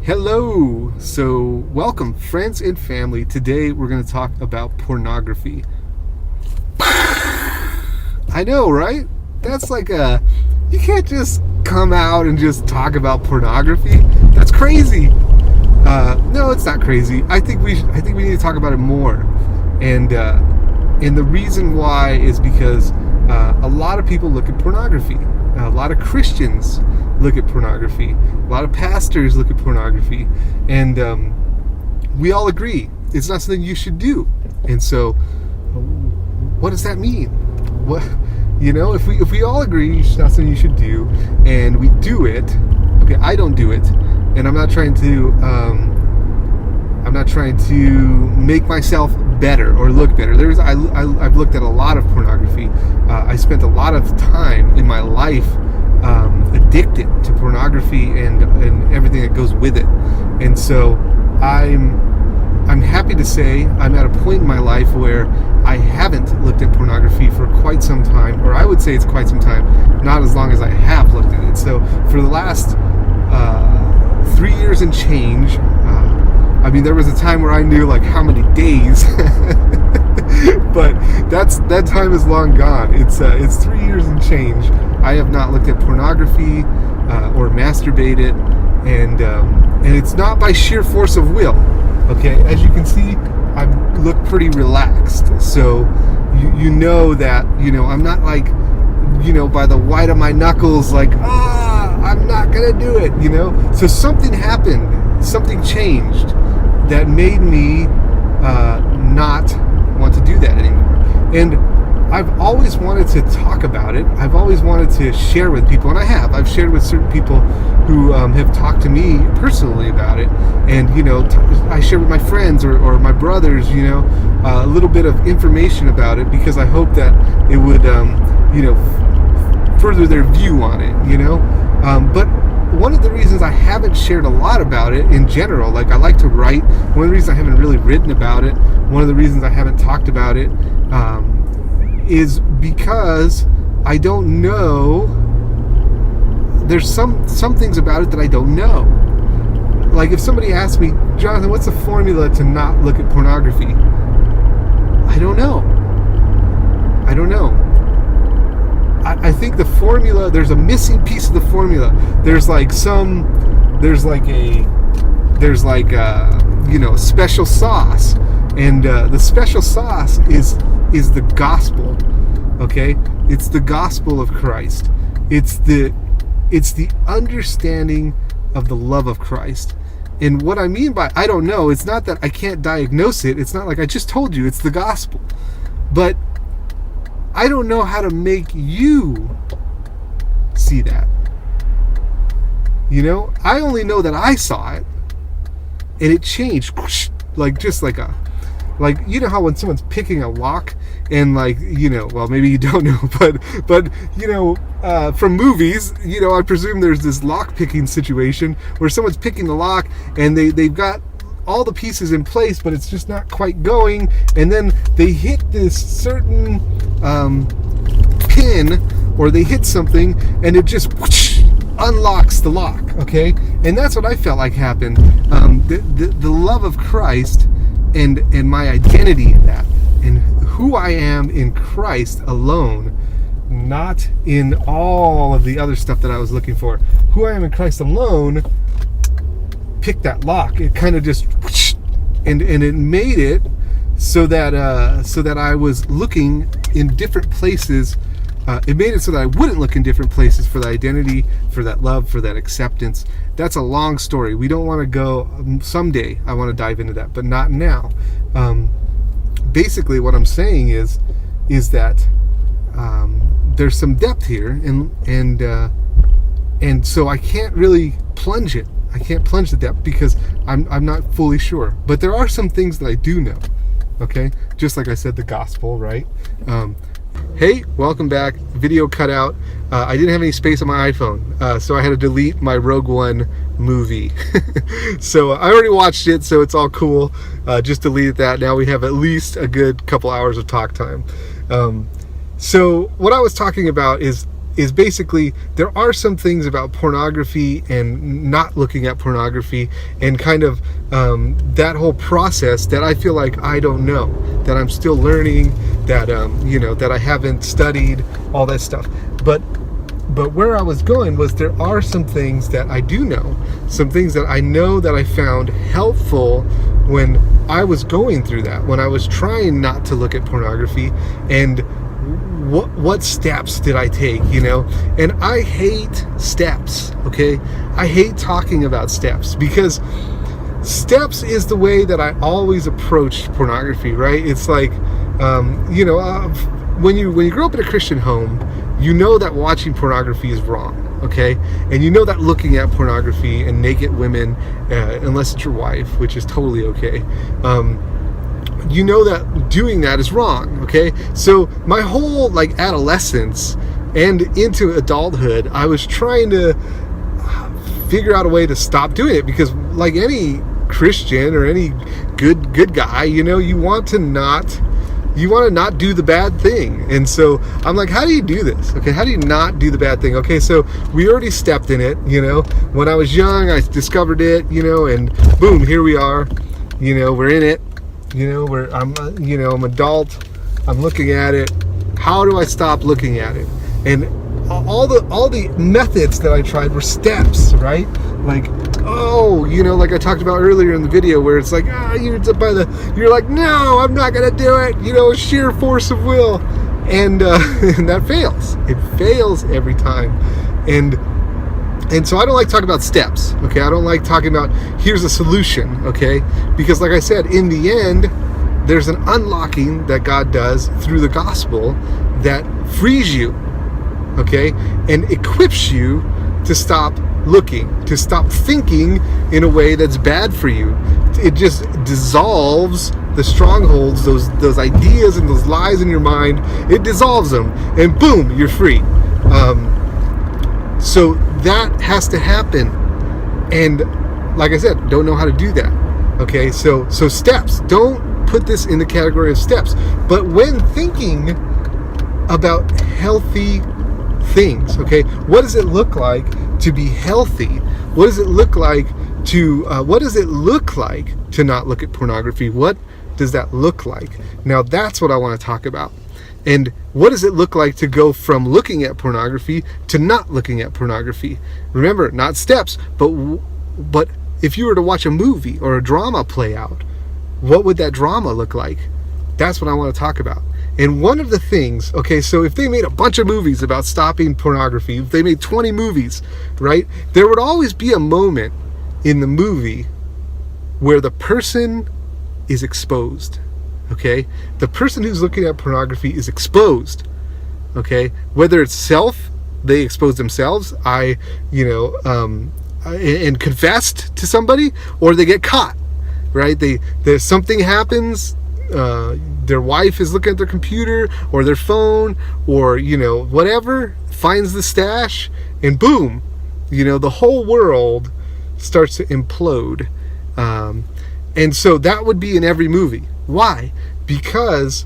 Hello! So, welcome, friends and family. Today we're going to talk about pornography. I know, right? That's like you can't just come out and just talk about pornography. That's crazy. No, it's not crazy. I think we need to talk about it more. And the reason why is because a lot of people look at pornography. A lot of Christians look at pornography. A lot of pastors look at pornography, and we all agree it's not something you should do. And so, what does that mean? What, if we all agree it's not something you should do, and we do it, okay, I don't do it, and I'm not trying to make myself better or look better. I've looked at a lot of pornography. I spent a lot of time in my life addicted to pornography and everything that goes with it. And so I'm happy to say I'm at a point in my life where I haven't looked at pornography for quite some time, or I would say it's quite some time, not as long as I have looked at it. So for the last 3 years and change, there was a time where I knew like how many days, but that time is long gone. It's 3 years and change. I have not looked at pornography or masturbated, and it's not by sheer force of will. Okay, as you can see, I look pretty relaxed. So you know that I'm not like by the white of my knuckles like I'm not gonna do it. So something happened, something changed that made me not want to do that anymore. And I've always wanted to talk about it. I've always wanted to share with people, and I've shared with certain people who have talked to me personally about it. And I share with my friends or my brothers, a little bit of information about it, because I hope that it would further their view on it. But one of the reasons I haven't shared a lot about it in general, like I like to write, one of the reasons I haven't really written about it, one of the reasons I haven't talked about it, is because I don't know. There's some things about it that I don't know. Like if somebody asks me, Jonathan, what's the formula to not look at pornography? I don't know. I think the formula, there's a missing piece of the formula. There's like a special sauce, and the special sauce is the gospel. Okay, it's the gospel of Christ. It's the understanding of the love of Christ. And what I mean by I don't know, it's not that I can't diagnose it. It's not like I just told you it's the gospel, but I don't know how to make you see that. I only know that I saw it, and it changed, like how when someone's picking a lock, and well, maybe you don't know, but from movies, I presume there's this lock picking situation where someone's picking the lock and they've got all the pieces in place, but it's just not quite going, and then they hit this certain pin, or they hit something, and it just unlocks the lock. Okay, and that's what I felt like happened. The love of Christ and my identity in that, and who I am in Christ alone, not in all of the other stuff that I was looking for. Who I am in Christ alone picked that lock. It kind of just and it made it so that I was looking in different places. It made it so that I wouldn't look in different places for the identity, for that love, for that acceptance. That's a long story. We don't want to go. Someday I want to dive into that, but not now. Basically, what I'm saying is that there's some depth here, and so I can't really plunge it. I can't plunge the depth because I'm not fully sure. But there are some things that I do know. Okay, just like I said, the gospel, right? Hey, welcome back. Video cut out. I didn't have any space on my iPhone, so I had to delete my Rogue One movie. So I already watched it, so it's all cool. Just deleted that. Now we have at least a good couple hours of talk time. So what I was talking about is is basically there are some things about pornography and not looking at pornography and kind of that whole process that I feel like I don't know, that I'm still learning, that that I haven't studied, all that stuff. But where I was going was there are some things that I do know, some things that I know that I found helpful when I was going through that, when I was trying not to look at pornography, and what steps did I take, And I hate steps, okay? I hate talking about steps because steps is the way that I always approached pornography, right? It's like, when you grow up in a Christian home, you know that watching pornography is wrong, okay? And you know that looking at pornography and naked women, unless it's your wife, which is totally okay, you know that doing that is wrong, okay? So my whole adolescence and into adulthood, I was trying to figure out a way to stop doing it because like any Christian or any good guy, you want to not do the bad thing. And so I'm like, how do you do this? Okay, how do you not do the bad thing? Okay, so we already stepped in it, When I was young, I discovered it, and boom, here we are, we're in it, I'm adult, I'm looking at it. How do I stop looking at it? And all the methods that I tried were steps, right? Like, like I talked about earlier in the video, where it's like, you're like, no, I'm not gonna do it, sheer force of will, and and that fails. It fails every time, and so I don't like talking about steps, okay? I don't like talking about here's a solution, okay? Because like I said, in the end, there's an unlocking that God does through the gospel that frees you, okay, and equips you to stop looking, to stop thinking in a way that's bad for you. It just dissolves the strongholds, those ideas and those lies in your mind. It dissolves them, and boom, you're free. So that has to happen, and like I said, don't know how to do that. Okay, so steps. Don't put this in the category of steps. But when thinking about healthy things, okay, what does it look like to be healthy? What does it look like to not look at pornography? What does that look like? Now that's what I want to talk about. And what does it look like to go from looking at pornography to not looking at pornography? Remember, not steps, but if you were to watch a movie or a drama play out, what would that drama look like? That's what I want to talk about. And one of the things, okay, so if they made a bunch of movies about stopping pornography, if they made 20 movies, right, there would always be a moment in the movie where the person is exposed, okay? The person who's looking at pornography is exposed, okay? Whether it's they expose themselves, and confessed to somebody, or they get caught, right? There's something happens, their wife is looking at their computer or their phone or whatever, finds the stash, and boom, the whole world starts to implode. And so that would be in every movie. Why? Because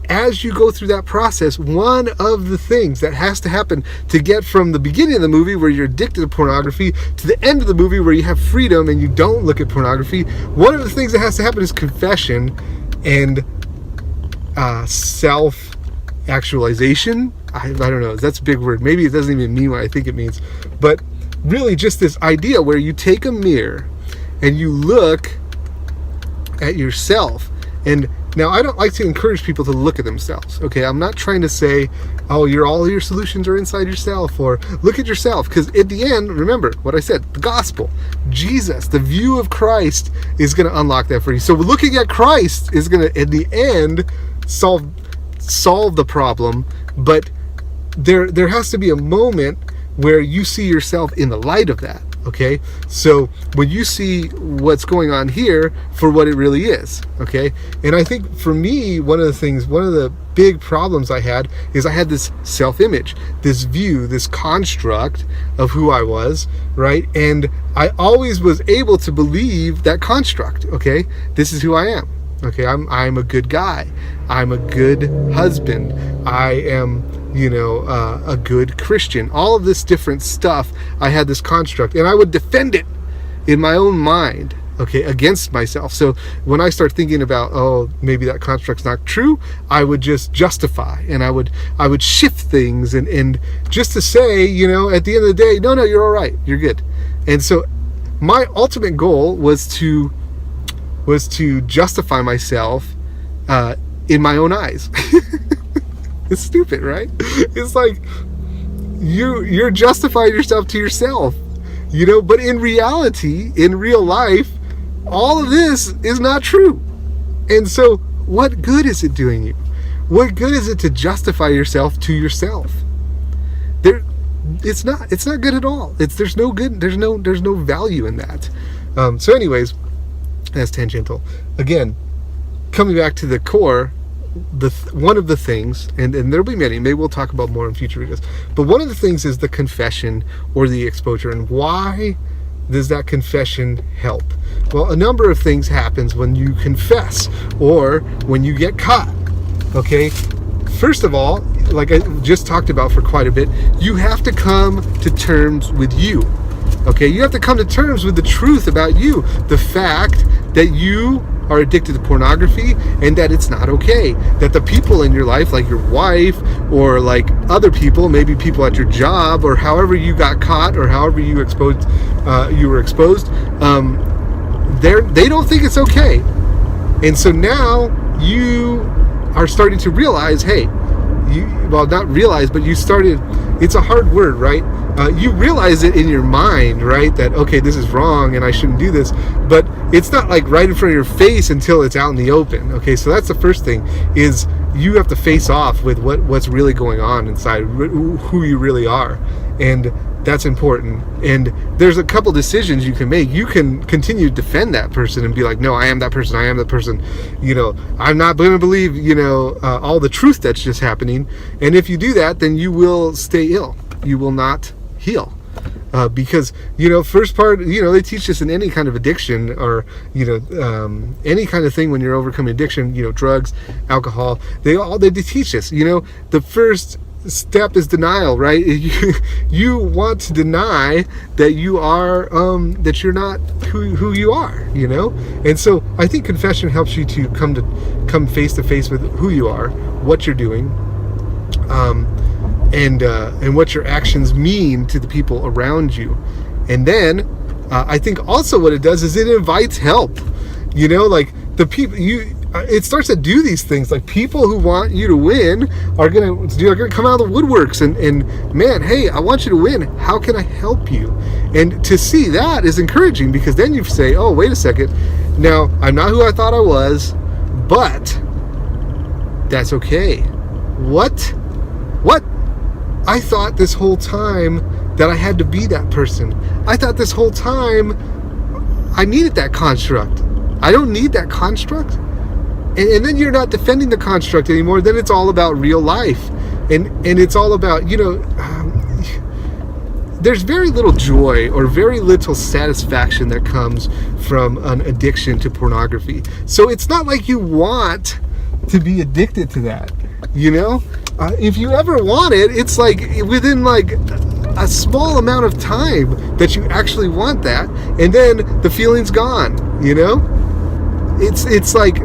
as you go through that process, one of the things that has to happen to get from the beginning of the movie where you're addicted to pornography to the end of the movie where you have freedom and you don't look at pornography, one of the things that has to happen is confession and self-actualization. I don't know, that's a big word. Maybe it doesn't even mean what I think it means. But really just this idea where you take a mirror and you look at yourself. And now, I don't like to encourage people to look at themselves, okay? I'm not trying to say, all your solutions are inside yourself, or look at yourself, because at the end, remember what I said, the gospel, Jesus, the view of Christ is going to unlock that for you. So looking at Christ is going to, in the end, solve the problem, but there has to be a moment where you see yourself in the light of that. Okay, so when you see what's going on here for what it really is, okay? And I think for me, one of the big problems I had is I had this self-image, this view, this construct of who I was, right? And I always was able to believe that construct, okay? This is who I am, okay? I'm a good guy. I'm a good husband. I am a good Christian. All of this different stuff, I had this construct, and I would defend it in my own mind, okay, against myself. So when I start thinking about, oh, maybe that construct's not true, I would just justify, and I would shift things, and just to say, at the end of the day, no, you're all right, you're good. And so my ultimate goal was to justify myself in my own eyes. It's stupid, right? It's like you're justifying yourself to yourself, but in reality, in real life, all of this is not true. And so what good is it doing you? What good is it to justify yourself to yourself? It's not good at all. There's no good, there's no value in that. So anyways, that's tangential. Again, coming back to the core, one of the things, and there'll be many, maybe we'll talk about more in future videos, but one of the things is the confession or the exposure. And why does that confession help? Well, a number of things happens when you confess or when you get caught. Okay, first of all, like I just talked about for quite a bit, you have to come to terms with you. Okay, you have to come to terms with the truth about you, the fact that you are addicted to pornography, and that it's not okay, that the people in your life, like your wife or like other people, maybe people at your job, or however you got caught or however you were exposed, they don't think it's okay. And so now you are starting to realize, hey, not realize, but you started, it's a hard word, right? You realize it in your mind, right? That, okay, this is wrong and I shouldn't do this, but it's not like right in front of your face until it's out in the open. Okay, so that's the first thing, is you have to face off with what's really going on inside, who you really are. And that's important. And there's a couple decisions you can make. You can continue to defend that person and be like, no, I am that person, I'm not going to believe, all the truth that's just happening. And if you do that, then you will stay ill. You will not heal. Because, first part, they teach us in any kind of addiction or, any kind of thing when you're overcoming addiction, drugs, alcohol, they teach us, the first step is denial, right? You want to deny that you are, that you're not who you are, And so I think confession helps you to come face to face with who you are, what you're doing, and what your actions mean to the people around you. And then I think also what it does is it invites help. Like the people it starts to do these things. Like people who want you to win are gonna come out of the woodworks and man, hey, I want you to win. How can I help you? And to see that is encouraging, because then you say, oh, wait a second. Now I'm not who I thought I was, but that's okay. What? I thought this whole time that I had to be that person. I thought this whole time I needed that construct. I don't need that construct. And then you're not defending the construct anymore. Then it's all about real life. And it's all about, there's very little joy or very little satisfaction that comes from an addiction to pornography. So it's not like you want to be addicted to that, if you ever want it, it's like within like a small amount of time that you actually want that, and then the feeling's gone. It's like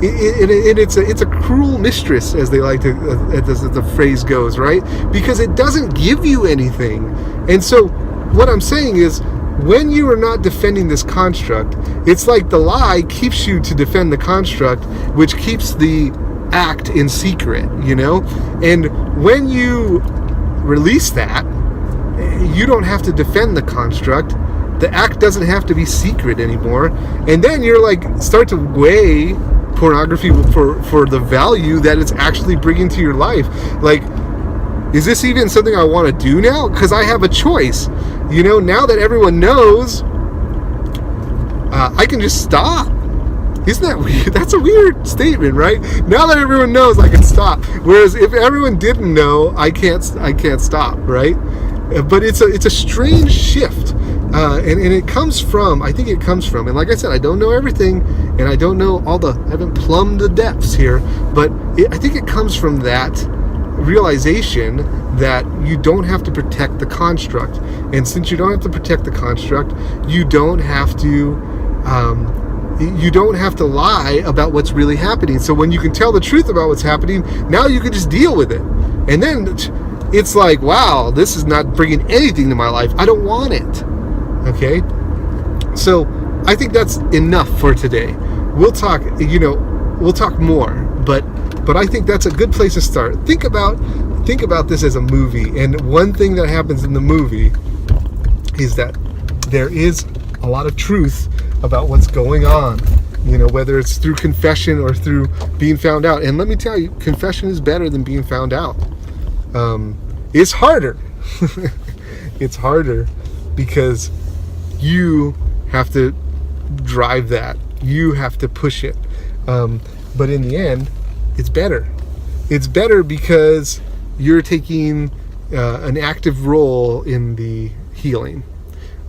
it's a cruel mistress, as they like to, as the phrase goes, right? Because it doesn't give you anything. And so what I'm saying is, when you are not defending this construct, it's like the lie keeps you to defend the construct, which keeps the act in secret, And when you release that, you don't have to defend the construct. The act doesn't have to be secret anymore. And then you're like, start to weigh pornography for the value that it's actually bringing to your life. Like, is this even something I want to do now? Because I have a choice. Now that everyone knows, I can just stop. Isn't that weird? That's a weird statement, right? Now that everyone knows, I can stop. Whereas if everyone didn't know, I can't stop, right? But it's a strange shift, and it comes from, and like I said, I don't know everything, and I don't know I haven't plumbed the depths here, but I think it comes from that realization that you don't have to protect the construct. And since you don't have to protect the construct, you don't have to lie about what's really happening. So when you can tell the truth about what's happening, now you can just deal with it. And then it's like, wow, this is not bringing anything to my life. I don't want it. Okay? So I think that's enough for today. We'll talk more, but I think that's a good place to start. Think about this as a movie, and one thing that happens in the movie is that there is a lot of truth about what's going on, whether it's through confession or through being found out. And let me tell you, confession is better than being found out. It's harder. It's harder because you have to drive that. You have to push it. But in the end, it's better. It's better because you're taking an active role in the healing.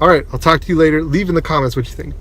All right, I'll talk to you later. Leave in the comments what you think.